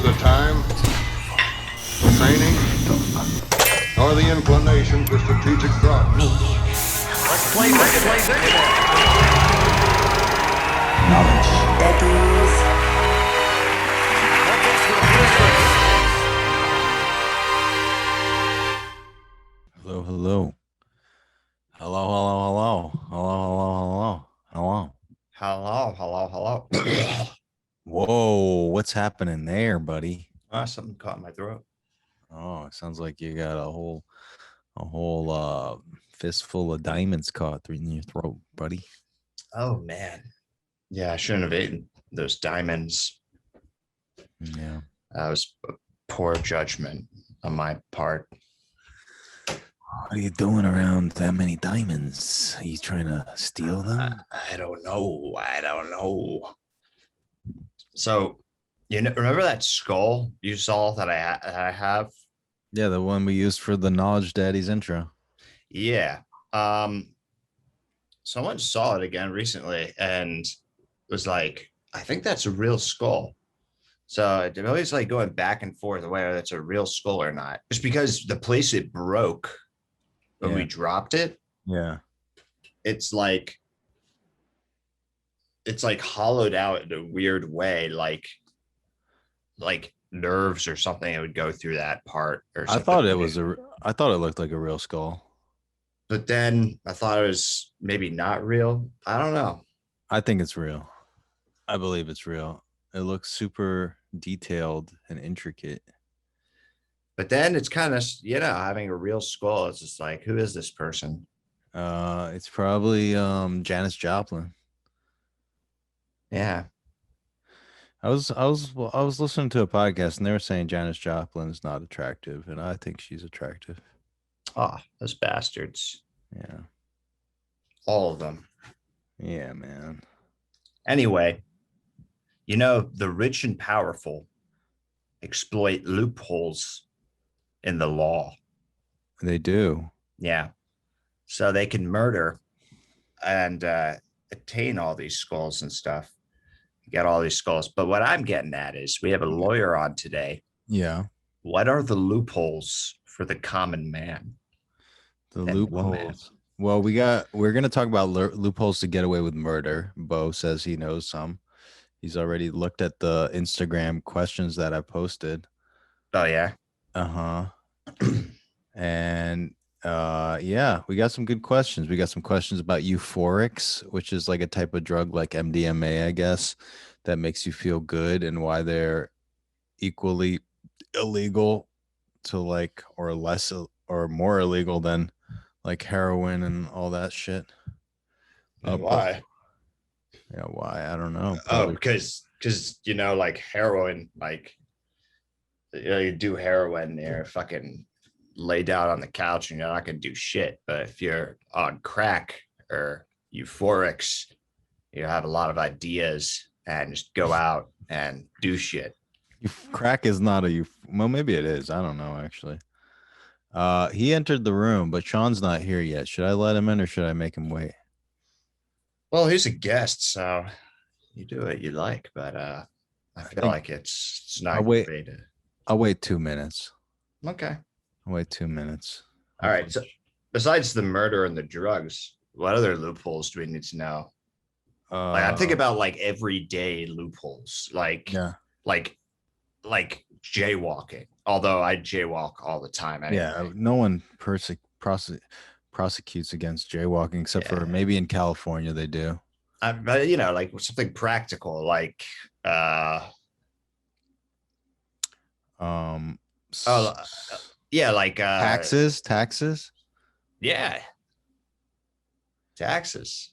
the time, training, or the inclination for strategic thought. Let's play Rick. Knowledge. Becky's. Hello, hello. Hello, hello, hello. Hello, hello, hello. Hello, hello. Whoa, what's happening there, buddy? Something caught in my throat. Oh, it sounds like you got a whole fistful of diamonds caught in your throat, buddy. Oh man. Yeah, I shouldn't have eaten those diamonds. Yeah. That was a poor judgment on my part. What are you doing around that many diamonds? Are you trying to steal them? I don't know. So, remember that skull you saw that I have? Yeah, the one we used for the Knowledge Daddy's intro. Yeah. Someone saw it again recently and was like, I think that's a real skull. So I'm always like going back and forth whether that's a real skull or not. Just because the place it broke when we dropped it, Yeah. it's like hollowed out in a weird way, like nerves or something. It would go through that part or something. I thought it looked like a real skull. But then I thought it was maybe not real. I don't know. I think it's real. I believe it's real. It looks super detailed and intricate. But then it's kind of, having a real skull. It's just like, who is this person? It's probably Janis Joplin. Yeah. I was listening to a podcast and they were saying Janis Joplin is not attractive, and I think she's attractive. Oh, those bastards. Yeah. All of them. Yeah, man. Anyway, the rich and powerful exploit loopholes in the law. They do. Yeah. So they can murder and attain all these skulls and stuff. Get all these skulls. But what I'm getting at is we have a lawyer on today. Yeah. What are the loopholes for the common man? The loopholes. Well, we're going to talk about loopholes to get away with murder. Beau says he knows some. He's already looked at the Instagram questions that I posted. Oh, yeah. Uh-huh. And yeah, we got some good questions. We got some questions about euphorics, which is like a type of drug like MDMA, I guess, that makes you feel good, and why they're equally illegal to like, or less or more illegal than like heroin and all that shit. Why? Yeah, why? I don't know. Probably. Because like heroin, like you do heroin, you're fucking lay down on the couch and you're not gonna do shit. But if you're on crack or euphorics, you have a lot of ideas and just go out and do shit. Crack is not well, maybe it is. I don't know actually. He entered the room, but Sean's not here yet. Should I let him in or should I make him wait? Well, he's a guest, so you do what you like, but I feel like it's not great. I'll wait 2 minutes. Okay. I'll wait 2 minutes. All right. So besides the murder and the drugs, what other loopholes do we need to know? I'm thinking about like everyday loopholes, like jaywalking. Although I jaywalk all the time. Anyway. Yeah, no one prosecutes against jaywalking except for maybe in California they do. But like something practical, like like taxes. Yeah, taxes.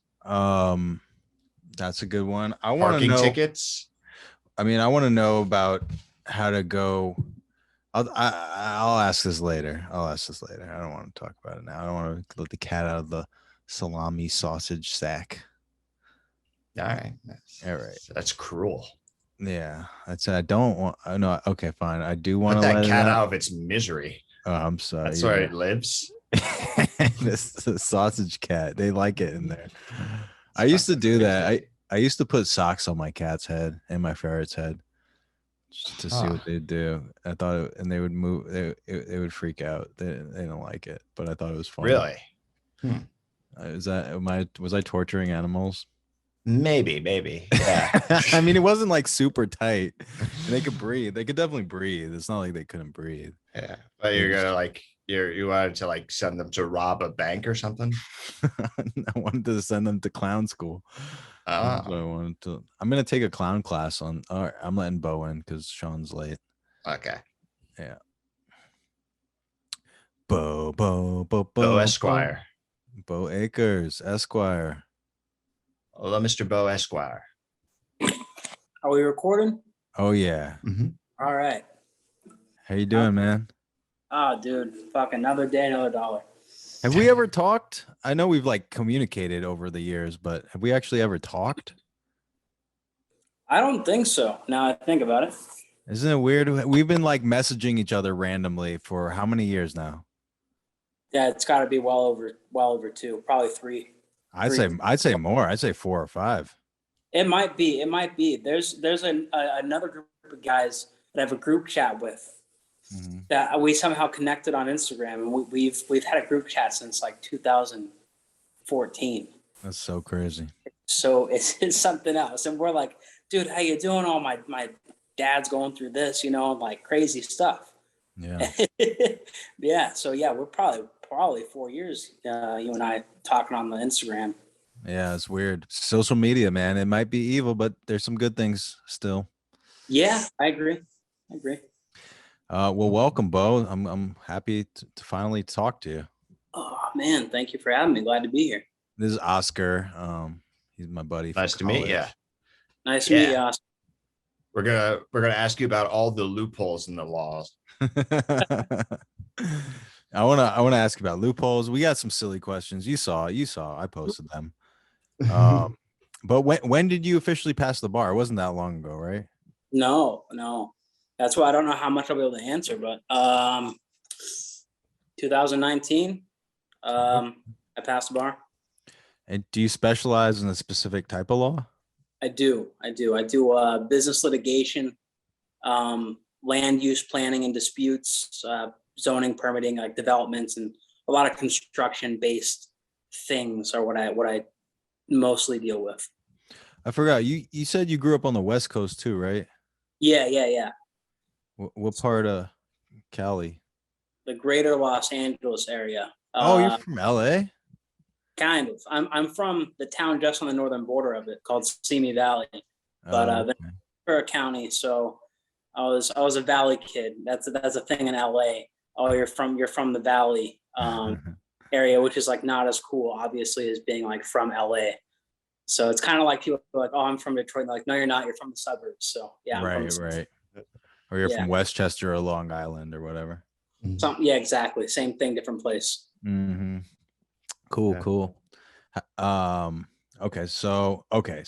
That's a good one. I want to know tickets. I mean, I want to know about how to go. I'll ask this later. I don't want to talk about it now. I don't want to let the cat out of the salami sausage sack. All right. All right. That's cruel. Yeah. I don't want. I know. Okay, fine. I do want to let that cat out of its misery. Oh, I'm sorry. That's where it lives. This sausage cat. They like it in there. I used to do that. I used to put socks on my cat's head and my ferret's head. just to see what they do. I thought, and they would move. They would freak out. They don't like it, but I thought it was funny. Really? Was I torturing animals? Maybe. Yeah. I mean, it wasn't like super tight. And they could breathe. They could definitely breathe. It's not like they couldn't breathe. Yeah. But you're gonna like you wanted to like send them to rob a bank or something. I wanted to send them to clown school. That's what I wanted to. I'm gonna take a clown class on. All right, I'm letting Beau in because Sean's late. Okay. Yeah. Beau Esquire. Beau Akers, Esquire. Hello, Mr. Beau Esquire. Are we recording? Oh yeah. All right. How you doing, man? Oh, dude, fuck, another day, another dollar. Have we ever talked? I know we've like communicated over the years, but have we actually ever talked? I don't think so. Now I think about it. Isn't it weird? We've been like messaging each other randomly for how many years now? Yeah, it's got to be well over 2, probably 3. I'd say more. I'd say 4 or 5. It might be. There's another group of guys that I have a group chat with that we somehow connected on Instagram, and we've had a group chat since like 2014. That's so crazy. So it's something else, and we're like, dude, how you doing? All my dad's going through this, like crazy stuff. Yeah. Yeah. So yeah, we're probably 4 years, you and I talking on the Instagram. Yeah, it's weird. Social media, man. It might be evil, but there's some good things still. Yeah, I agree. Well, welcome, Beau. I'm happy to finally talk to you. Oh man, thank you for having me. Glad to be here. This is Oscar. He's my buddy. Nice to meet you. Nice to meet you, Oscar. We're gonna ask you about all the loopholes in the laws. I wanna ask you about loopholes. We got some silly questions. You saw. I posted them. But when did you officially pass the bar? It wasn't that long ago, right? No. That's why I don't know how much I'll be able to answer, but 2019, I passed the bar. And do you specialize in a specific type of law? I do business litigation, land use planning and disputes, zoning, permitting, like developments, and a lot of construction based things are what I mostly deal with. I forgot. You said you grew up on the West Coast too, right? Yeah. What part of Cali? The greater Los Angeles area. Oh, you're from LA? Kind of. I'm from the town just on the northern border of it called Simi Valley, but Ventura County. So I was a Valley kid. That's a thing in LA. Oh, you're from the Valley area, which is like not as cool, obviously, as being like from LA. So it's kind of like people are like, oh, I'm from Detroit. And they're like, no, you're not. You're from the suburbs. So yeah. Right. Or you're from Westchester or Long Island or whatever. Yeah, exactly. Same thing, different place. Mm-hmm. Cool. Okay, so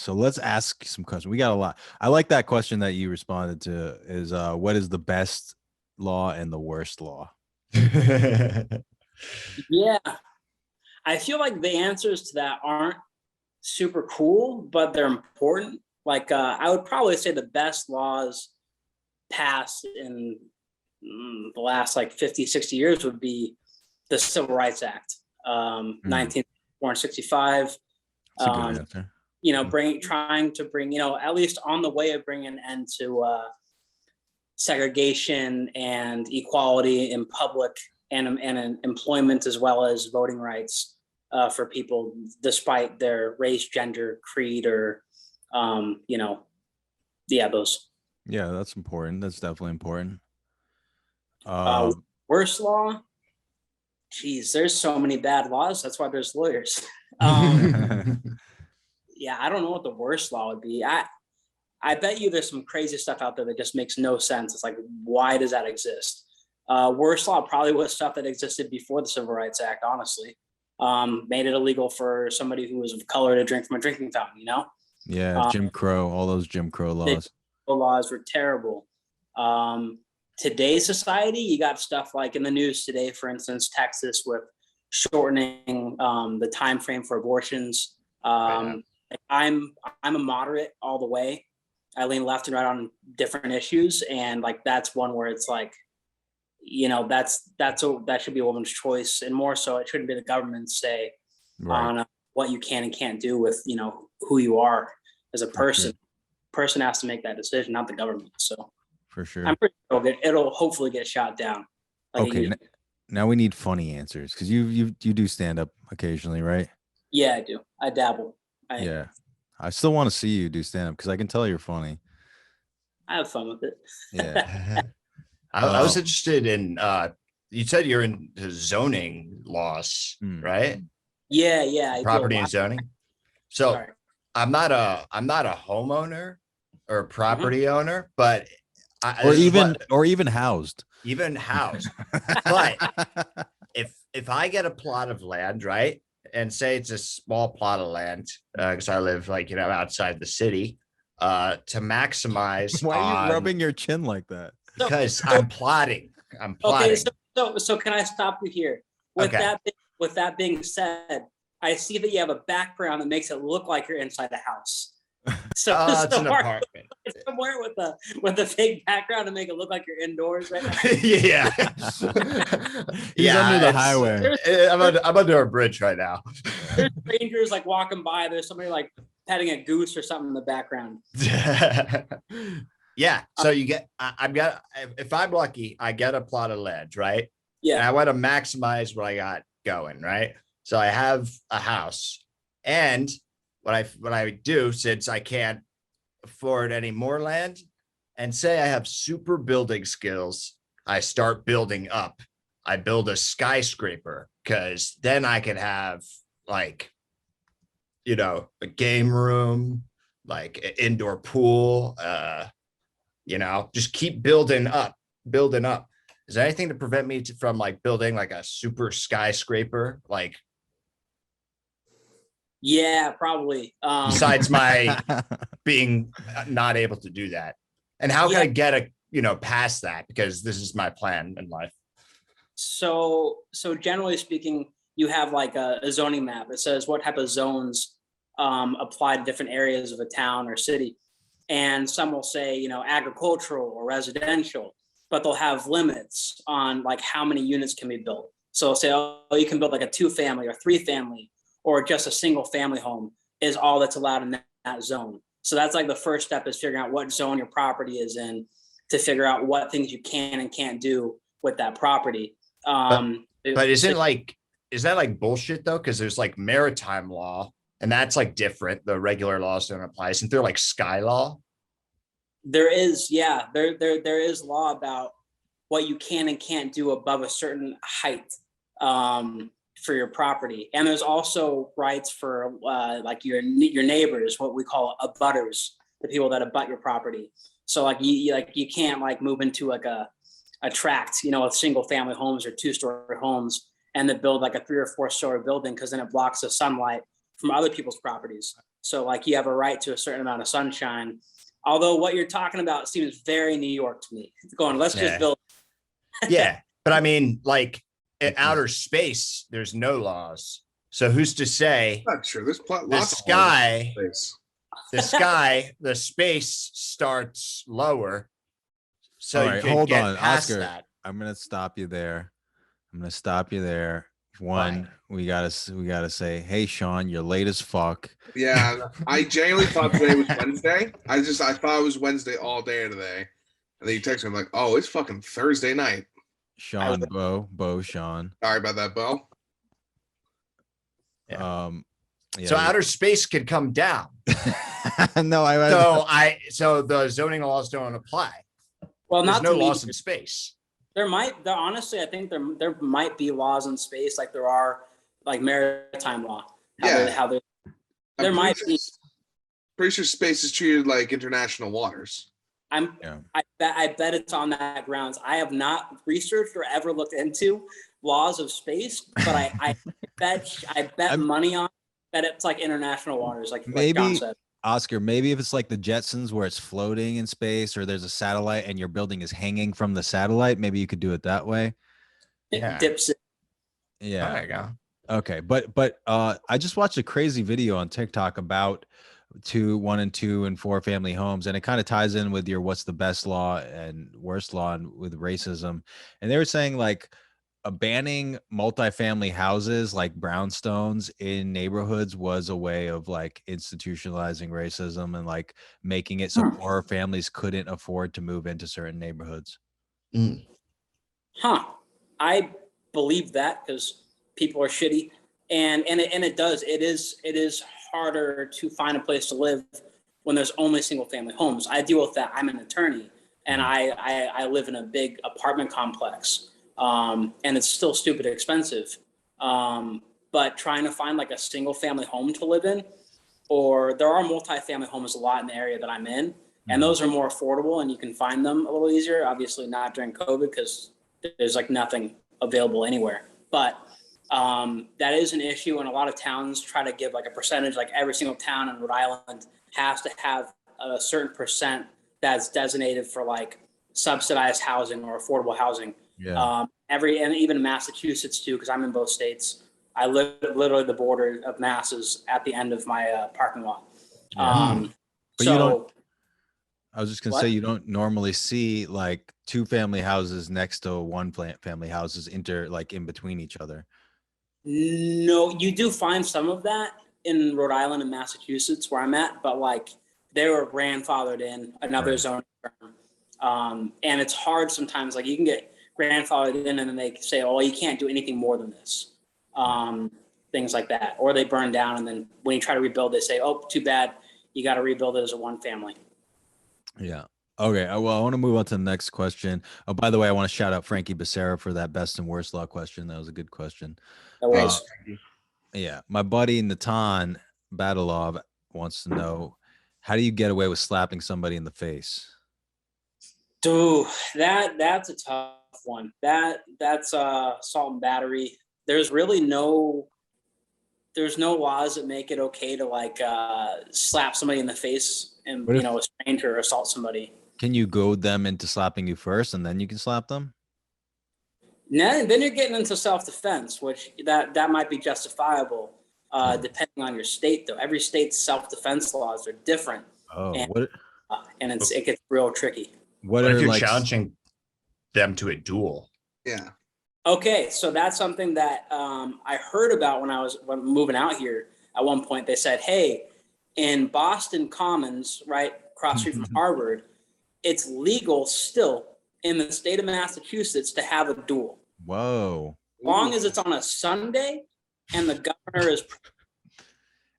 let's ask some questions. We got a lot. I like that question that you responded to is what is the best law and the worst law? Yeah. I feel like the answers to that aren't super cool, but they're important. Like I would probably say the best laws passed in the last like 50, 60 years would be the Civil Rights Act, 1965. Trying to bring, at least on the way of bringing an end to segregation and equality in public and in employment, as well as voting rights for people despite their race, gender, creed, or those. Yeah, that's important. That's definitely important. Worst law? Geez, there's so many bad laws. That's why there's lawyers. Yeah, I don't know what the worst law would be. I bet you there's some crazy stuff out there that just makes no sense. It's like, why does that exist? Worst law probably was stuff that existed before the Civil Rights Act, honestly. Made it illegal for somebody who was of color to drink from a drinking fountain, Yeah, Jim Crow, all those Jim Crow laws. The laws were terrible. Today's society, you got stuff like in the news today, for instance, Texas with shortening the time frame for abortions. I'm a moderate all the way. I lean left and right on different issues, and like that's one where it's like, that should be a woman's choice, and more so, it shouldn't be the government's say on what you can and can't do with who you are as a person. Person has to make that decision, not the government. So For sure. I'm pretty sure it'll hopefully get shot down. Like Okay. Now we need funny answers because you do stand up occasionally, right? Yeah, I do. I dabble. Yeah. I still want to see you do stand up because I can tell you're funny. I have fun with it. Yeah. I was interested in you said you're into zoning laws, right? Yeah. Property and zoning. So Sorry. I'm not a homeowner or a property owner, but or even housed. Even housed. But if I get a plot of land, right, and say it's a small plot of land, because I live outside the city, to maximize. Why are you rubbing your chin like that? Because I'm plotting. Okay, so can I stop you here? With that being said, I see that you have a background that makes it look like you're inside a house. So it's an apartment. Somewhere with a fake background to make it look like you're indoors right now. Yeah. He's under the highway. I'm under a bridge right now. There's strangers like walking by. There's somebody like petting a goose or something in the background. Yeah. So you get, if I'm lucky, I get a plot of land, right? Yeah. And I want to maximize what I got going, right? So I have a house, and what I do, since I can't afford any more land, and say I have super building skills, I start building up. I build a skyscraper, because then I can have a game room, like an indoor pool, just keep building up. Is there anything to prevent me from building like a super skyscraper? Yeah, probably. Besides my being not able to do that. And how can I get past that? Because this is my plan in life. So generally speaking, you have like a zoning map. It says what type of zones apply to different areas of a town or city. And some will say, agricultural or residential, but they'll have limits on like how many units can be built. So they'll say, oh, you can build like a 2-family or 3-family, or just a single family home is all that's allowed in that zone. So that's like the first step, is figuring out what zone your property is in to figure out what things you can and can't do with that property. But is that like bullshit though? Because there's like maritime law, and that's like different. The regular laws don't apply. Isn't there like sky law? There is, yeah. There is law about what you can and can't do above a certain height for your property, and there's also rights for like your neighbors, what we call abutters, the people that abut your property. So like you can't like move into like a tract, with single family homes or 2-story homes, and then build like a 3 or 4-story building, because then it blocks the sunlight from other people's properties. So like you have a right to a certain amount of sunshine. Although what you're talking about seems very New York to me. Let's just build. Yeah, but I mean, like in outer space, there's no laws. So who's to say? Not true. There's the space starts lower. So all right, hold on, Oscar. That. I'm gonna stop you there. One, we gotta say, hey Sean, you're late as fuck. Yeah, I genuinely thought today was Wednesday. I thought it was Wednesday all day today. And then you text me, I'm like, oh, it's fucking Thursday night. Sean, Beau, Sean. Sorry about that, Beau. Yeah. So outer space could come down. No, so the zoning laws don't apply. Well, there's no laws in space. Honestly, I think there might be laws in space, like there are like maritime law. There might be. Pretty sure space is treated like international waters. I bet it's on that grounds. I have not researched or ever looked into laws of space, but I bet money on that it's like international waters, like John said. Oscar, maybe if it's like the Jetsons where it's floating in space, or there's a satellite and your building is hanging from the satellite, maybe you could do it that way. Yeah. Dips it. Yeah. There you go. Okay. But I just watched a crazy video on TikTok about 1 and 2 and 4 family homes, and it kind of ties in with your what's the best law and worst law and with racism. And they were saying like banning multifamily houses like brownstones in neighborhoods was a way of like institutionalizing racism and like making it so poorer families couldn't afford to move into certain neighborhoods. Mm. Huh. I believe that because people are shitty, and it does. It is harder to find a place to live when there's only single family homes. I deal with that. I'm an attorney, and I live in a big apartment complex, and it's still stupid expensive. But trying to find like a single family home to live in, or there are multi-family homes a lot in the area that I'm in, and those are more affordable and you can find them a little easier. Obviously not during COVID because there's like nothing available anywhere. But that is an issue, and a lot of towns try to give like a percentage, like every single town in Rhode Island has to have a certain percent that's designated for like subsidized housing or affordable housing. Yeah. And even in Massachusetts too, because I'm in both states. I live literally the border of Mass is at the end of my parking lot. Yeah. But so you don't, I was just gonna What? say you don't normally see like 2 family houses next to 1 family houses like in between each other. No, you do find some of that in Rhode Island and Massachusetts where I'm at, but like they were grandfathered in another Right. zoning term. And it's hard sometimes, like you can get grandfathered in and then they say, oh, you can't do anything more than this. Things like that. Or they burn down and then when you try to rebuild, they say, oh, too bad. You got to rebuild it as a 1 family. Yeah. Okay. Well, I want to move on to the next question. Oh, by the way, I want to shout out Frankie Becerra for that best and worst law question. That was a good question. That was, Yeah. My buddy Natan Badalov wants to know, how do you get away with slapping somebody in the face? dude, that's a tough one. That's assault and battery. There's no laws that make it okay to like slap somebody in the face and What if- a stranger or assault somebody. Can you goad them into slapping you first and then you can slap them? Then you're getting into self-defense, which that might be justifiable, depending on your state. Though every state's self-defense laws are different, Oh, and, what it gets real tricky. what What are if you're like challenging them to a duel? Yeah. Okay, so that's something that I heard about when moving out here. At one point, they said, "Hey, in Boston Commons, right across the street from Harvard, it's legal still in the state of Massachusetts to have a duel, whoa. as long as it's on a Sunday and the governor is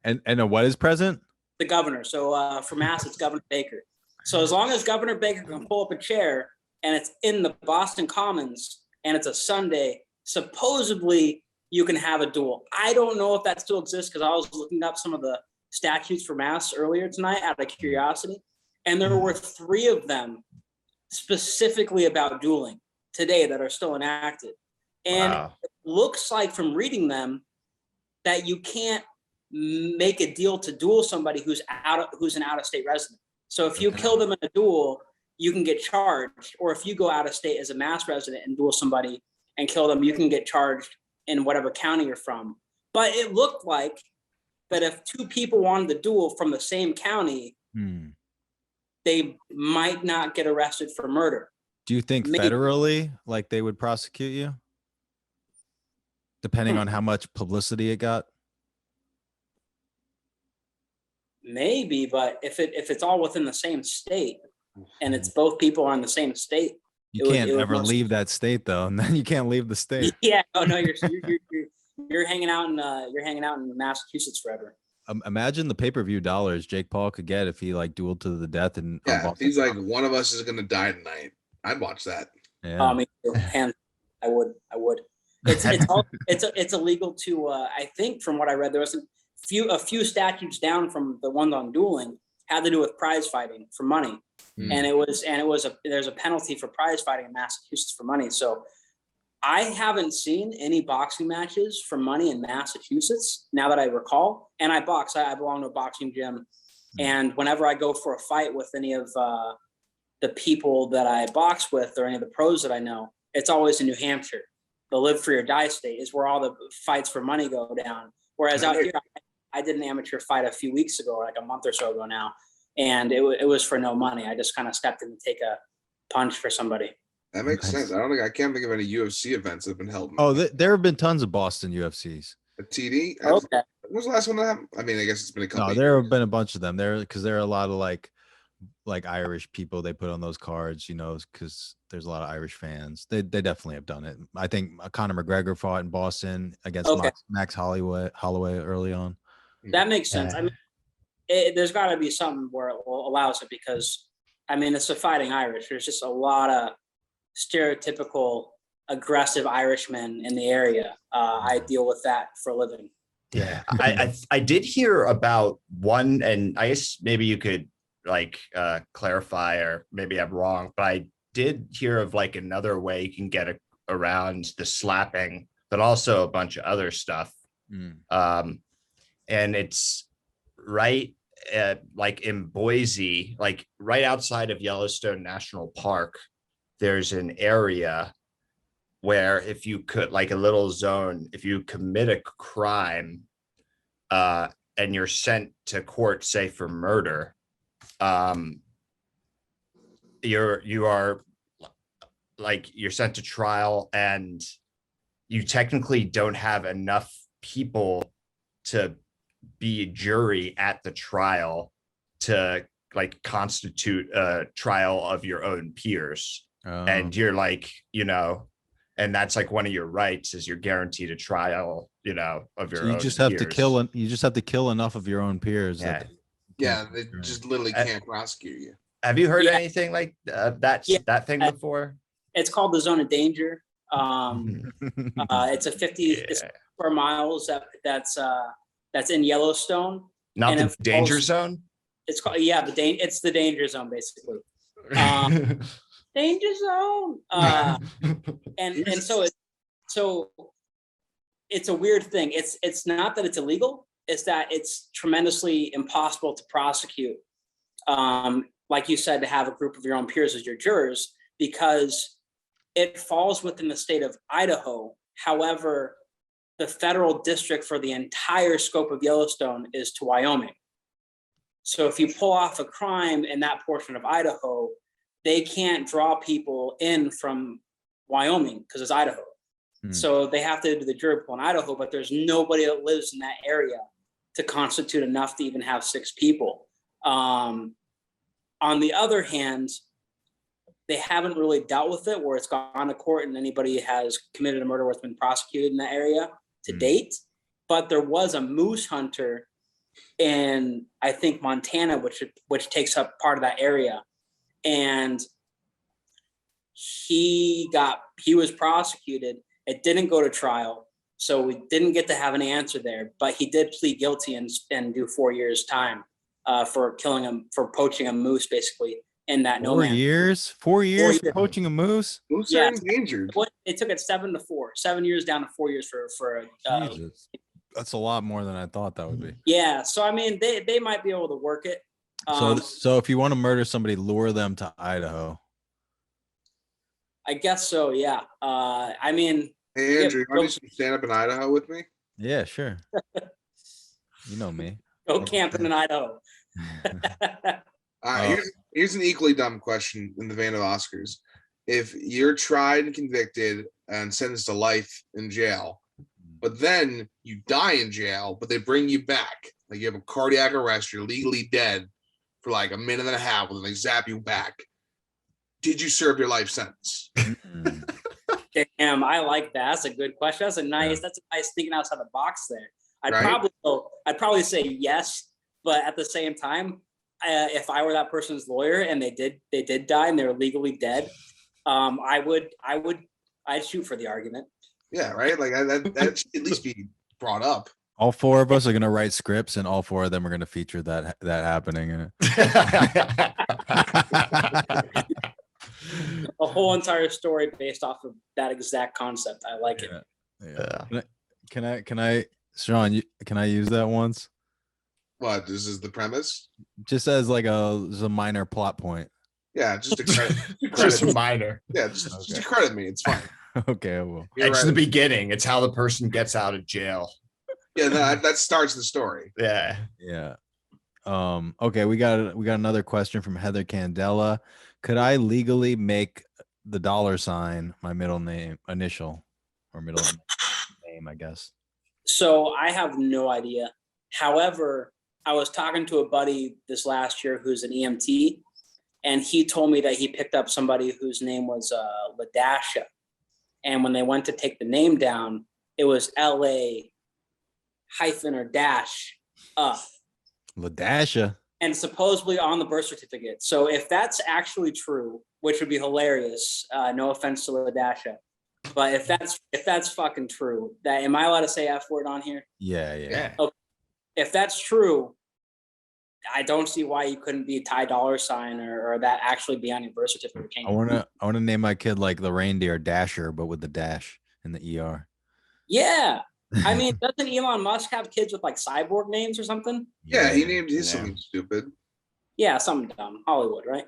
And what is present? the governor." So for Mass, it's Governor Baker. So as long as Governor Baker can pull up a chair and it's in the Boston Commons and it's a Sunday, supposedly you can have a duel. I don't know if that still exists because I was looking up some of the statutes for Mass earlier tonight out of curiosity, and there were 3 of them specifically about dueling today that are still enacted. And Wow. it looks like from reading them that you can't make a deal to duel somebody who's an out-of-state resident. So if you kill them in a duel, you can get charged. Or if you go out of state as a Mass resident and duel somebody and kill them, you can get charged in whatever county you're from. But it looked like that if 2 people wanted to duel from the same county, they might not get arrested for murder. Do you think Maybe. federally, like they would prosecute you? Depending on how much publicity it got? Maybe, but if it's all within the same state and it's both people are in the same state, You it would- can't it would ever most- leave that state though, and then you can't leave the state. yeah, oh no, you're hanging out in Massachusetts forever. Imagine the pay-per-view dollars Jake Paul could get if he like dueled to the death and Yeah. If he's like, one of us is gonna die tonight, I'd watch that. yeah. Me too. And I would. It's illegal to. I think from what I read, there was a few statutes down from the ones on dueling had to do with prize fighting for money, and there's a penalty for prize fighting in Massachusetts for money. So I haven't seen any boxing matches for money in Massachusetts now that I recall. And I box. I belong to a boxing gym, and whenever I go for a fight with any of the people that I box with or any of the pros that I know, it's always in New Hampshire. The live free or die state is where all the fights for money go down. Whereas out here, did an amateur fight a few weeks ago, like a month or so ago now, and it was for no money. I just kind of stepped in to take a punch for somebody. That makes sense. I can't think of any UFC events that have been held. Oh, there have been tons of Boston UFCs. A TD. Okay. When was the last one that happened? I mean, I guess it's been a couple. No, there have been a bunch of them there because there are a lot of like Irish people they put on those cards, you know, because there's a lot of Irish fans. They definitely have done it. I think Conor McGregor fought in Boston against Max Holloway early on. That makes sense. I mean, there's got to be something where it allows it because, I mean, it's a fighting Irish. There's just a lot of stereotypical aggressive Irishmen in the area. I deal with that for a living. Yeah, I did hear about one, and I guess maybe you could like clarify, or maybe I'm wrong, but I did hear of like another way you can get around the slapping, but also a bunch of other stuff. And it's right like in Boise, like right outside of Yellowstone National Park, there's an area where if you could, like a little zone, if you commit a crime and you're sent to court, say for murder, you are like, you're sent to trial and you technically don't have enough people to be a jury at the trial to like constitute a trial of your own peers. And you're like, you know, and that's like one of your rights is you're guaranteed a trial, you know, of your So you own just have peers. to kill you just have to kill enough of your own peers. Yeah. Yeah, they just literally can't prosecute you. Have you heard anything like that thing before? It's called the zone of danger. It's a 50 square miles that's in Yellowstone. Not the danger zone. It's called it's the danger zone basically. Danger zone. And so it's a weird thing. It's not that it's illegal. It's that it's tremendously impossible to prosecute. Like you said, to have a group of your own peers as your jurors, because it falls within the state of Idaho. However, the federal district for the entire scope of Yellowstone is to Wyoming. So if you pull off a crime in that portion of Idaho, they can't draw people in from Wyoming because it's Idaho. So they have to do the jury pool in Idaho, but there's nobody that lives in that area to constitute enough to even have 6 people. On the other hand, they haven't really dealt with it where it's gone to court and anybody has committed a murder where it's been prosecuted in that area to date. But there was a moose hunter in, I think, Montana, which takes up part of that area. And he was prosecuted. It didn't go to trial. So we didn't get to have an answer there, but he did plead guilty and do 4 years time for killing him, for poaching a moose, basically in that no 4 man. years? 4 years for poaching a moose? Moose are endangered. It took it 7 to 4, 7 years down to 4 years for Jesus. That's a lot more than I thought that would be. yeah. So I mean, they might be able to work it. So if you want to murder somebody, lure them to Idaho. I guess so. Yeah. I mean, Hey Andrew, why don't you stand up in Idaho with me? Yeah, sure. You know me. go camping in Idaho. All right, here's an equally dumb question in the vein of Oscars. If you're tried and convicted and sentenced to life in jail, but then you die in jail, but they bring you back, like you have a cardiac arrest, you're legally dead for like a minute and a half, and then they zap you back. Did you serve your life sentence? Damn, I like that. That's a good question. That's a nice thinking outside the box there. I'd probably say yes, but at the same time, if I were that person's lawyer and they did die and they were legally dead, I'd shoot for the argument. Yeah, right. Like that should at least be brought up. All 4 of us are gonna write scripts, and all 4 of them are gonna feature that happening in it. A whole entire story based off of that exact concept. I like it. Yeah. Can I, Sean? Can I use that once? What? This is the premise. Just as like a minor plot point. Yeah, just a credit. Just minor. Yeah, just to credit me. It's fine. Okay, I will. It's the beginning. It's how the person gets out of jail. Yeah, that starts the story. Yeah. Yeah. Okay, we got another question from Heather Candela. Could I legally make the $ my middle name initial or middle name, I guess? So I have no idea. However, I was talking to a buddy this last year who's an EMT, and he told me that he picked up somebody whose name was Ladasha. And when they went to take the name down, it was LA hyphen or dash Ladasha. and supposedly on the birth certificate. So if that's actually true, which would be hilarious, no offense to Ladasha, but if that's fucking true, that am I allowed to say F word on here? Yeah. Yeah. If that's true, I don't see why you couldn't be Ty Dollar Sign or that actually be on your birth certificate. I wanna name my kid like the reindeer Dasher, but with the dash in the ER. Yeah. I mean, doesn't Elon Musk have kids with like cyborg names or something? Yeah, he named his Yeah. something stupid. Yeah, something dumb. Hollywood, right?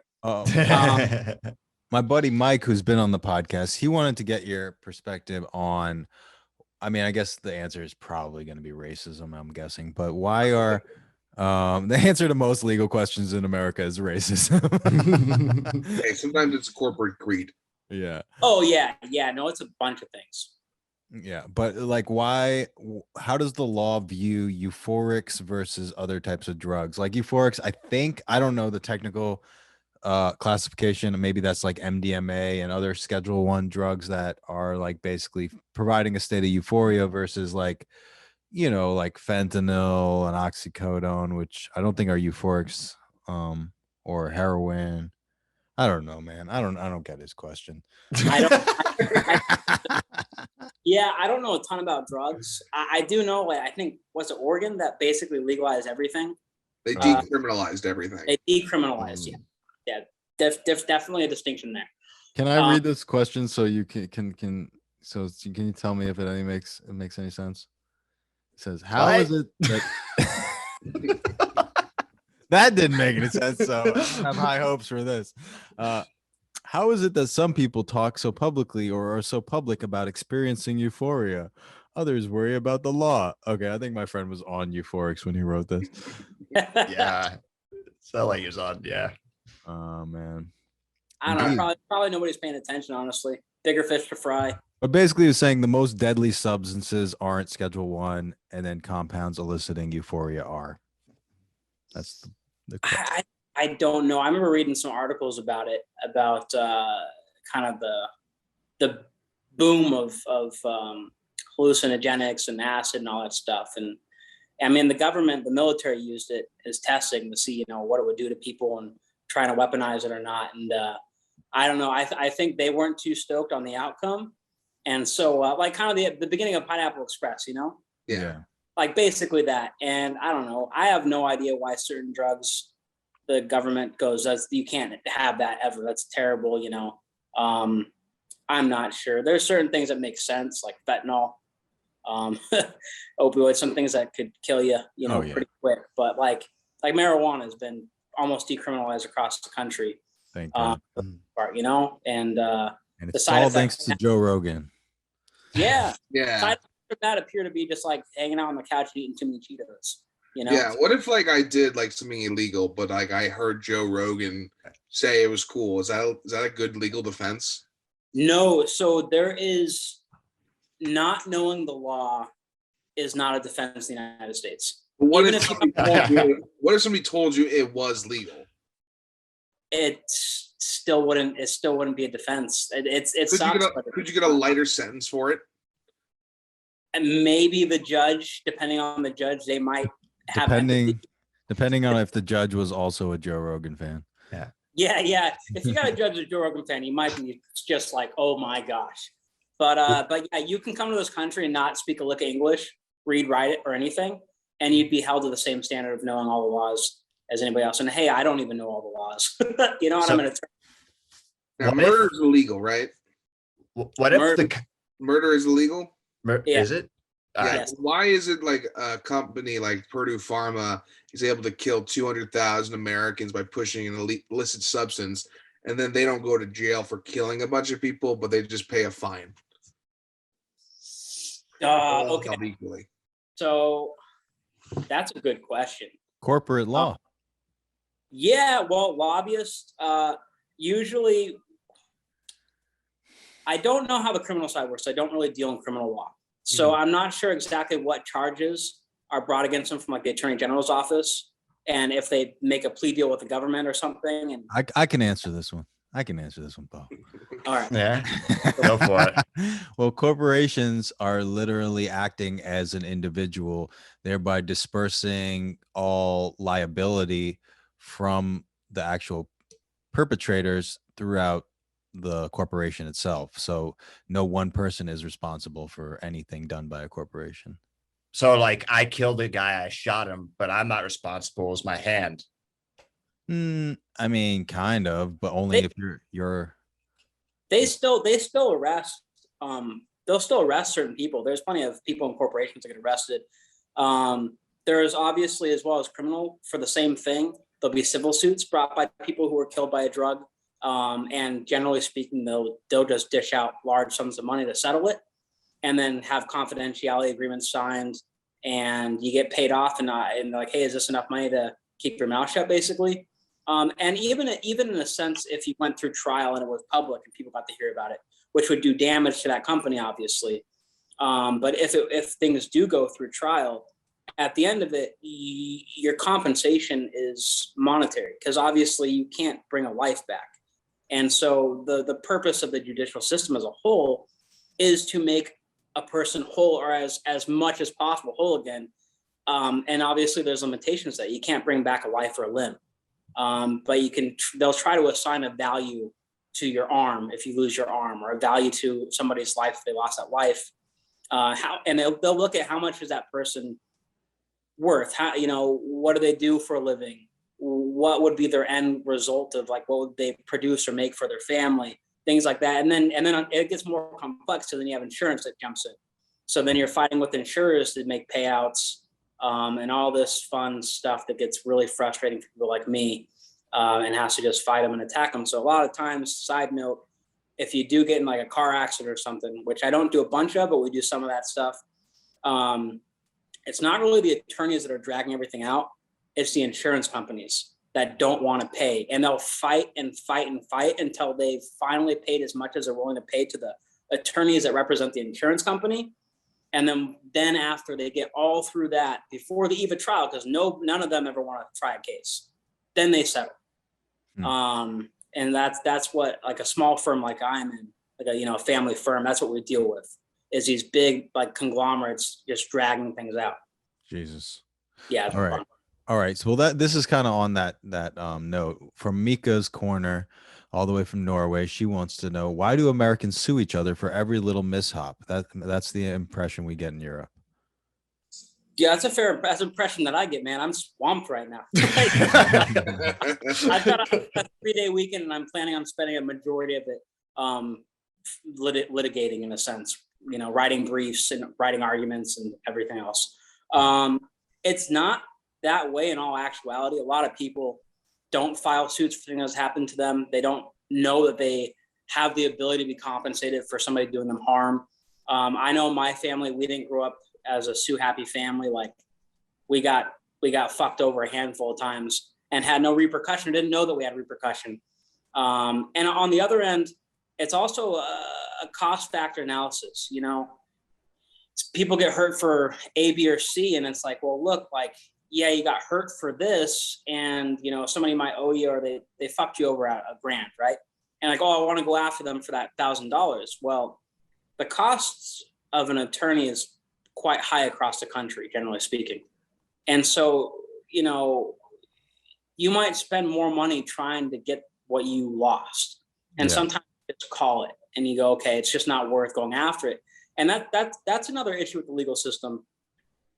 My buddy Mike, who's been on the podcast, he wanted to get your perspective on, I mean, I guess the answer is probably going to be racism, I'm guessing, but why are the answer to most legal questions in America is racism? Hey, sometimes it's corporate greed. Yeah. Oh yeah. No, it's a bunch of things. Yeah, but like, how does the law view euphorics versus other types of drugs? Like euphorics, I don't know the technical classification. Maybe that's like MDMA and other Schedule 1 drugs that are like basically providing a state of euphoria versus like, like fentanyl and oxycodone, which I don't think are euphorics, or heroin. I don't know, man. I don't get his question. Yeah, I don't know a ton about drugs. I do know, like, I think, was it Oregon that basically legalized everything? They decriminalized everything. They decriminalized, yeah. Definitely a distinction there. Can I read this question so you can you tell me if it makes any sense? It says, how is it that that didn't make any sense, so I have high hopes for this. How is it that some people talk so publicly or are so public about experiencing euphoria? Others worry about the law. Okay, I think my friend was on euphorics when he wrote this. Yeah. So like he was on, yeah. Oh man. I don't know. Probably nobody's paying attention, honestly. Bigger fish to fry. But basically, it's saying the most deadly substances aren't Schedule 1, and then compounds eliciting euphoria are. That's the I don't know. I remember reading some articles about it, about kind of the boom of hallucinogenics and acid and all that stuff. And I mean, the military used it as testing to see, what it would do to people and trying to weaponize it or not. And I don't know. I think they weren't too stoked on the outcome. And so like kind of the beginning of Pineapple Express, Yeah. like basically that. And I don't know. I have no idea why certain drugs the government goes, you can't have that ever. That's terrible. I'm not sure. There's certain things that make sense, like fentanyl, opioids, some things that could kill you, pretty quick. But like marijuana has been almost decriminalized across the country. Thank God. And it's all thanks to Joe Rogan. Yeah. Yeah. Side effects of that appear to be just like hanging out on the couch and eating too many Cheetos. Yeah. What if like I did like something illegal, but like I heard Joe Rogan say it was cool? Is that a good legal defense? No. So there is not knowing the law is not a defense in the United States. But what if somebody told you it was legal? It still wouldn't be a defense. Could you get a lighter sentence for it? And maybe the judge, depending on the judge, they might have depending on if the judge was also a Joe Rogan fan. Yeah. If you got a judge a Joe Rogan fan, he might be just like, oh my gosh. But yeah, you can come to this country and not speak a lick of English, read, write it, or anything, and you'd be held to the same standard of knowing all the laws as anybody else. And hey, I don't even know all the laws. I'm an attorney. Now, murder is illegal, right? What if murder is illegal? Is it? Yeah. Why is it like a company like Purdue Pharma is able to kill 200,000 Americans by pushing an illicit substance, and then they don't go to jail for killing a bunch of people, but they just pay a fine? Okay. Equally. So that's a good question. Corporate law. Yeah, well, lobbyists usually. I don't know how the criminal side works. I don't really deal in criminal law, so I'm not sure exactly what charges are brought against them from like the attorney general's office, and if they make a plea deal with the government or something. And I can answer this one. I can answer this one, Beau. all right, Yeah, go for it. Well, corporations are literally acting as an individual, thereby dispersing all liability from the actual perpetrators throughout the corporation itself. So no one person is responsible for anything done by a corporation. So like I killed a guy, I shot him, but I'm not responsible. It's my hand. I mean, kind of, but only if you're they still arrest. They'll still arrest certain people. There's plenty of people in corporations that get arrested. There's obviously, as well as criminal for the same thing, there'll be civil suits brought by people who were killed by a drug. And generally speaking, they'll just dish out large sums of money to settle it, and then have confidentiality agreements signed, and you get paid off, and like, hey, is this enough money to keep your mouth shut, basically? And even in a sense, if you went through trial and it was public and people got to hear about it, which would do damage to that company, obviously. But if things do go through trial, at the end of it, your compensation is monetary, because obviously you can't bring a life back. And so the purpose of the judicial system as a whole is to make a person whole, or as much as possible whole again. And obviously there's limitations that you can't bring back a life or a limb. But they'll try to assign a value to your arm if you lose your arm, or a value to somebody's life if they lost that life. And they'll look at how much is that person worth? How, what do they do for a living? What would be their end result of, like, what would they produce or make for their family? Things like that. And then it gets more complex. So then you have insurance that jumps in. So then you're fighting with insurers to make payouts, and all this fun stuff that gets really frustrating for people like me, and has to just fight them and attack them. So a lot of times, side note, if you do get in like a car accident or something, which I don't do a bunch of, but we do some of that stuff, it's not really the attorneys that are dragging everything out. It's the insurance companies that don't want to pay, and they'll fight and fight and fight until they've finally paid as much as they're willing to pay to the attorneys that represent the insurance company. And then after they get all through that, before the eve of trial, because none of them ever want to try a case, then they settle. And that's what, like, a small firm like I'm in, like a family firm, that's what we deal with, is these big, like, conglomerates just dragging things out. Jesus. Yeah. All right. All right. So this is kind of on that note from Mika's corner, all the way from Norway. She wants to know, why do Americans sue each other for every little mishap? That's the impression we get in Europe. Yeah, that's a fair impression that I get, man. I'm swamped right now. I've got a 3-day weekend, and I'm planning on spending a majority of it litigating, in a sense, writing briefs and writing arguments and everything else. It's not that way in all actuality. A lot of people don't file suits for things that happen to them. They don't know that they have the ability to be compensated for somebody doing them harm. I know my family, we didn't grow up as a sue happy family. Like, we got fucked over a handful of times and had no repercussion. Didn't know that we had repercussion. And on the other end, it's also a cost factor analysis. People get hurt for A, B, or C, and it's like, well, look, like, yeah, you got hurt for this, and somebody might owe you, or they fucked you over $1,000, right? And like, oh, I want to go after them for that $1,000. Well, the costs of an attorney is quite high across the country, generally speaking. And so, you might spend more money trying to get what you lost. And sometimes you just call it and you go, okay, it's just not worth going after it. And that's another issue with the legal system,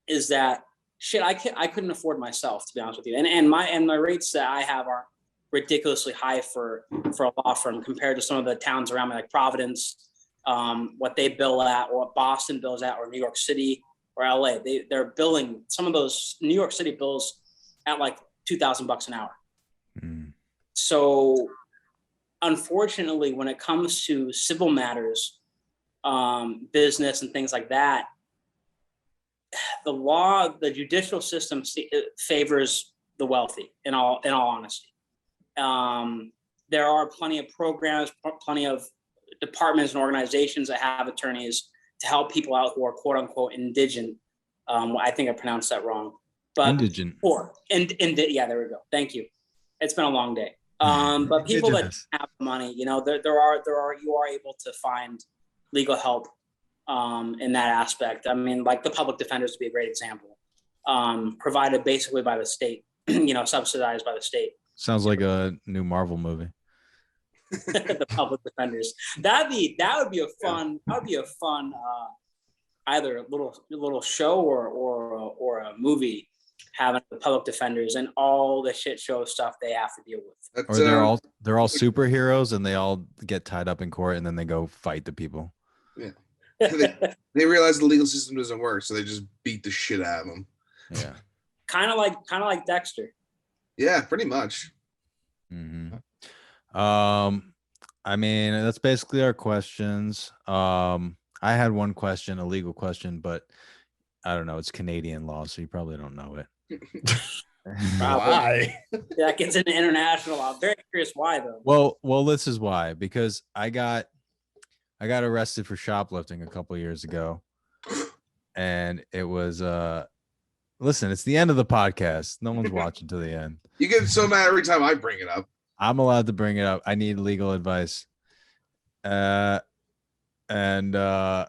is that shit, I couldn't afford myself, to be honest with you. And my rates that I have are ridiculously high for a law firm compared to some of the towns around me, like Providence, what they bill at, or what Boston bills at, or New York City or LA. They're billing, some of those New York City bills at like $2,000 an hour. So unfortunately, when it comes to civil matters, business and things like that, the law, the judicial system favors the wealthy. In all honesty, there are plenty of programs, plenty of departments and organizations that have attorneys to help people out who are quote unquote indigent. I think I pronounced that wrong, but Indigent. Yeah, there we go. Thank you. It's been a long day. But people that have money, you know, you are able to find legal help in that aspect. I mean, like the public defenders would be a great example, provided basically by the state, you know, subsidized by the state. Sounds like a new Marvel movie. The public defenders. That would be a fun either little show or a movie, having the public defenders and all the shit show stuff they have to deal with. Or they're all superheroes and they all get tied up in court and then they go fight the people. Yeah. They realize the legal system doesn't work, so they just beat the shit out of them. Yeah. Kind of like Dexter. Yeah, pretty much. Mm-hmm. I mean, that's basically our questions. I had one question, a legal question, but I don't know. It's Canadian law, so you probably don't know it. Why? That gets into international law. I'm very curious why, though. Well, this is why. Because I got arrested for shoplifting a couple of years ago, and it was listen, it's the end of the podcast. No one's watching to the end. You get so mad every time I bring it up. I'm allowed to bring it up. I need legal advice. So I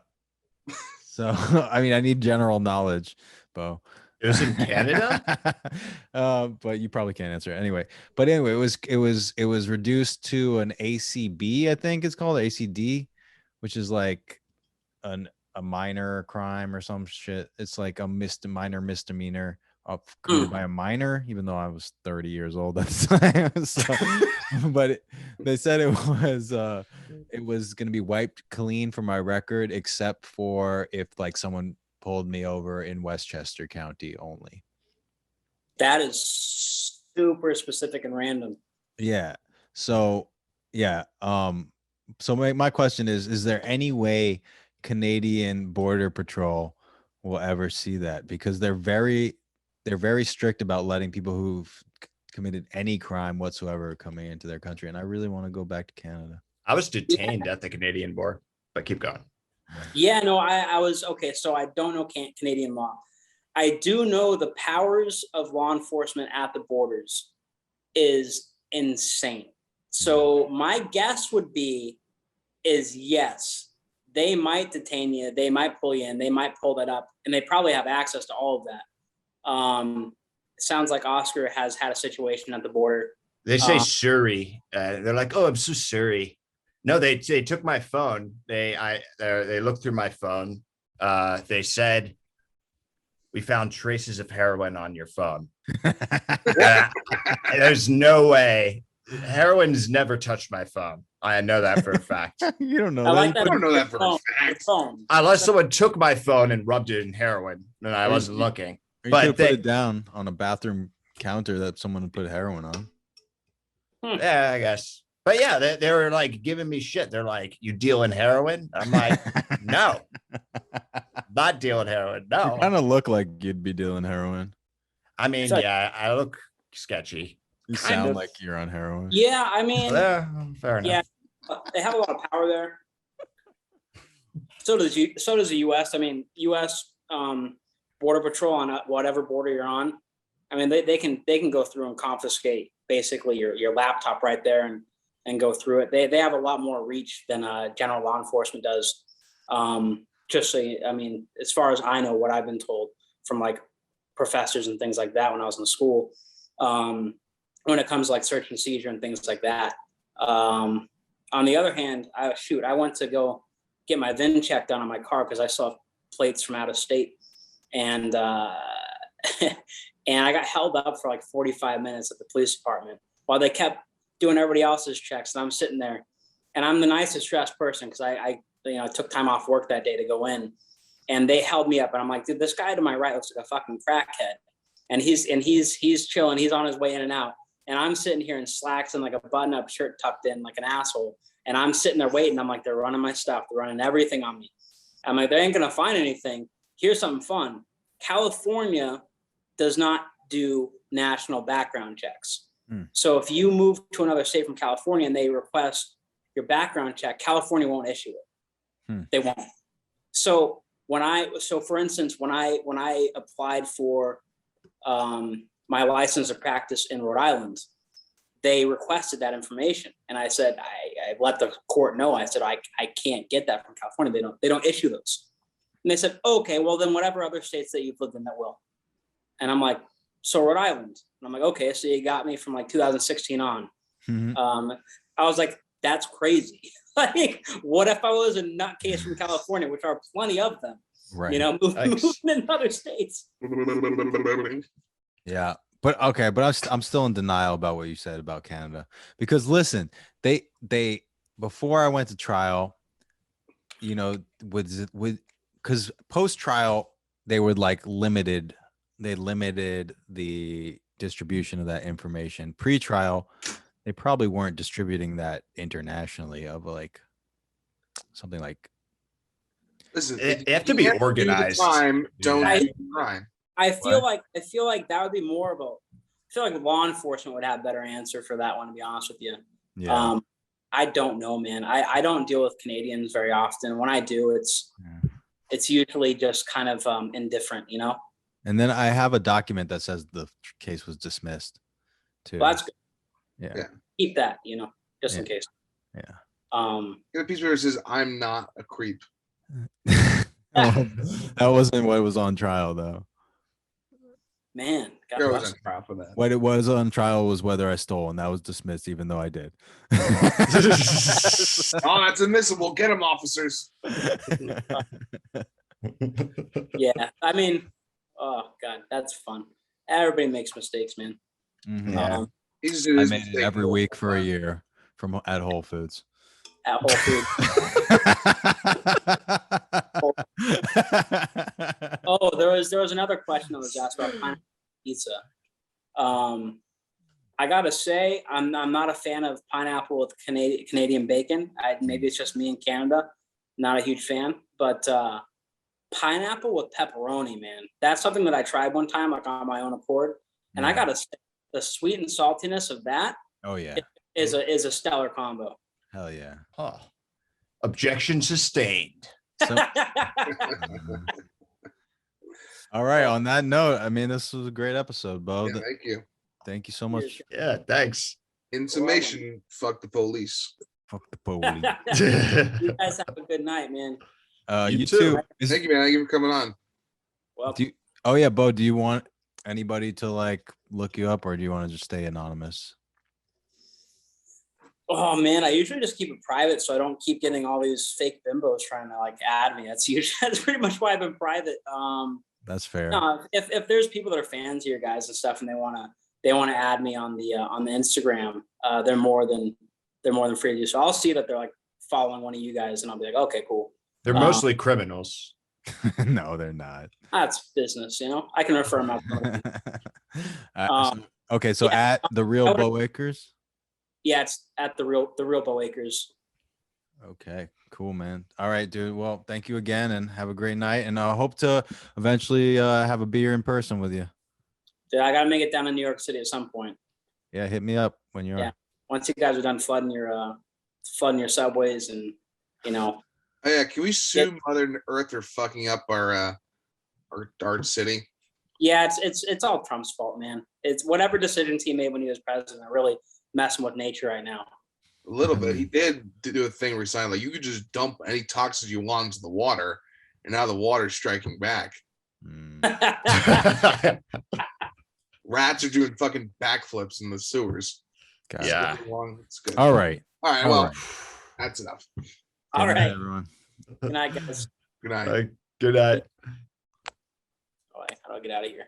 mean, I need general knowledge, Beau. It was in Canada. But you probably can't answer it anyway. But anyway, it was reduced to an ACB, I think it's called ACD, which is like a minor crime or some shit. It's like a minor misdemeanor committed by a minor, even though I was 30 years old at the time. So, but they said it was going to be wiped clean from my record, except for if like someone pulled me over in Westchester County only. That is super specific and random. Yeah. So yeah. So my question is there any way Canadian Border Patrol will ever see that? Because they're very strict about letting people who've committed any crime whatsoever coming into their country. And I really want to go back to Canada. I was detained at the Canadian border, but keep going. Yeah, no, I was okay. So I don't know Canadian law. I do know the powers of law enforcement at the borders is insane. So my guess would be is yes, they might detain you, they might pull you in, they might pull that up, and they probably have access to all of that. It sounds like Oscar has had a situation at the border. They say Surrey. They're like, oh, I'm so sorry. No, they took my phone. They looked through my phone. They said, we found traces of heroin on your phone. There's no way. Heroin's never touched my phone. I know that for a fact. You don't know I like I that. don't know that for a fact. Unless someone took my phone and rubbed it in heroin, and I wasn't looking. You But could put it down on a bathroom counter that someone would put heroin on. Yeah, I guess. But yeah, they were like giving me shit. They're like, you deal in heroin? I'm like, no, not dealing heroin. No. You kind of look like you'd be dealing heroin. I mean, So- yeah, I look sketchy. You Kind sound of. like you're on heroin. Yeah, I mean, Yeah, fair enough. yeah, they have a lot of power there. So does the U.S. I mean, U.S. Border Patrol on whatever border you're on. I mean, they can go through and confiscate basically your laptop right there and go through it. They have a lot more reach than general law enforcement does. Just so I mean, as far as I know, what I've been told from like professors and things like that when I was in school, when it comes to like search and seizure and things like that. On the other hand, I went to go get my VIN check done on my car because I saw plates from out of state, and and I got held up for like 45 minutes at the police department while they kept doing everybody else's checks. And I'm sitting there, and I'm the nicest dressed person because I took time off work that day to go in, and they held me up, and I'm like, dude, this guy to my right looks like a fucking crackhead, and he's chilling, he's on his way in and out, and I'm sitting here in slacks and like a button up shirt tucked in like an asshole, and I'm sitting there waiting. I'm like, they're running my stuff, they're running everything on me. I'm like, they ain't gonna find anything. Here's something fun. California does not do national background checks. Hmm. So if you move to another state from California and they request your background check, California won't issue it. Hmm. They won't. So for instance, when I applied for my license of practice in Rhode Island, they requested that information, and I said I let the court know. I said I can't get that from California. They don't issue those. And they said, okay, well then whatever other states that you've lived in that will. And I'm like, so Rhode Island. And I'm like, okay, so you got me from like 2016 on. Mhm. I was like, that's crazy. Like, what if I was a nutcase from California, which are plenty of them, Right. you know, moving in other states. Yeah. But okay, but I'm still in denial about what you said about Canada, because listen, they before I went to trial, you know, with because post trial they were like limited the distribution of that information. Pre-trial, they probably weren't distributing that internationally of like something like. Listen, They if have to you be can't do the organized. Time, don't Yeah. do the crime. I feel like that would be more of a. I feel like law enforcement would have a better answer for that one, to be honest with you. Yeah. I don't know, man. I don't deal with Canadians very often. When I do, it's usually just kind of indifferent, you know. And then I have a document that says the case was dismissed too. Well, that's good. Yeah. Keep that, you know, just in Yeah. case. Yeah. Get a piece of paper that says I'm not a creep. That wasn't what was on trial though. Man, God You're bless always on trial for that. What it was on trial was whether I stole, and that was dismissed, even though I did. Oh, that's admissible. Get them, officers. Yeah, I mean, oh God, that's fun. Everybody makes mistakes, man. Mhm. Yeah. He just did I his made it mistake every multiple week for a times. year from at Whole Foods. At Whole Foods. Oh, there was another question that was asked about pineapple pizza. I gotta say, I'm not a fan of pineapple with Canadian bacon. Maybe it's just me in Canada, not a huge fan. But pineapple with pepperoni, man, that's something that I tried one time, like on my own accord. And I Yeah. gotta say, the sweet and saltiness of that Oh yeah. is a stellar combo. Hell yeah. Oh. Objection sustained. So, all right. On that note, I mean, this was a great episode, Beau. Yeah, thank you. Thank you so much. Yeah, thanks. In summation, fuck the police. Fuck the police. You guys have a good night, man. You You too. too. Thank you, man. Thank you for coming on. Well, Oh yeah, Beau. Do you want anybody to like look you up, or do you want to just stay anonymous? oh man, I usually just keep it private so I don't keep getting all these fake bimbos trying to like add me. That's pretty much why I've been private. That's fair. No, if there's people that are fans of your guys and stuff and they wanna add me on the Instagram, they're more than free to do so. I'll see that they're like following one of you guys and I'll be like, okay, cool. They're mostly criminals. No, they're not. That's business, you know. I can refer them out. Okay, so yeah, at the real Beau Akers. Yeah, it's at the real Beau Akers. Okay, cool, man. All right, dude. Well, thank you again, and have a great night. And I hope to eventually have a beer in person with you. Dude, I gotta make it down to New York City at some point. Yeah, hit me up when you're. Yeah. Once you guys are done flooding your subways and you know. Oh yeah, can we sue Mother Earth for fucking up our city? Yeah, it's all Trump's fault, man. It's whatever decisions he made when he was president are really messing with nature right now. A little bit. He did do a thing where he signed like you could just dump any toxins you want into the water, and now the water's striking back. Mm, Rats are doing fucking backflips in the sewers. got it. Yeah. It's good. All right. All right. All Well, right. that's enough. All Good night, right. everyone. Good night, guys. Good night. Good night. All right, how do I get out of here?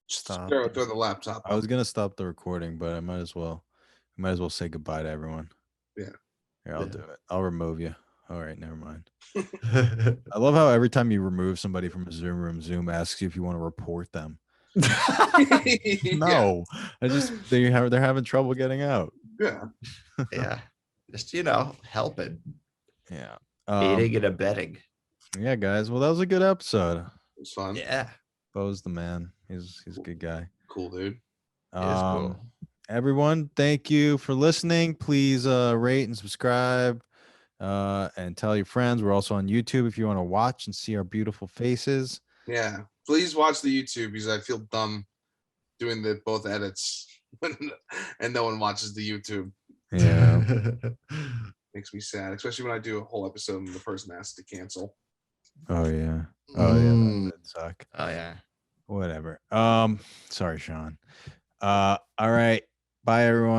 Stop. Throw the laptop. I was gonna stop the recording, but I might as well say goodbye to everyone. Yeah. Here, I'll Yeah. do it. I'll remove you. All right, never mind. I love how every time you remove somebody from a Zoom room, Zoom asks you if you want to report them. No, they're having trouble getting out. Yeah. Yeah. Just helping. Yeah. Aiding and abetting. Yeah, guys. Well, that was a good episode. It was fun. Yeah, Beau's the man. He's a good guy. Cool, dude. it is cool. Everyone, thank you for listening. Please rate and subscribe and tell your friends. We're also on YouTube if you want to watch and see our beautiful faces. Yeah. Please watch the YouTube because I feel dumb doing the both edits and no one watches the YouTube. Yeah. Makes me sad, especially when I do a whole episode and the person has to cancel. Oh yeah. Oh yeah. That'd suck. Oh yeah. Whatever. Sorry, Sean. All right. Bye everyone.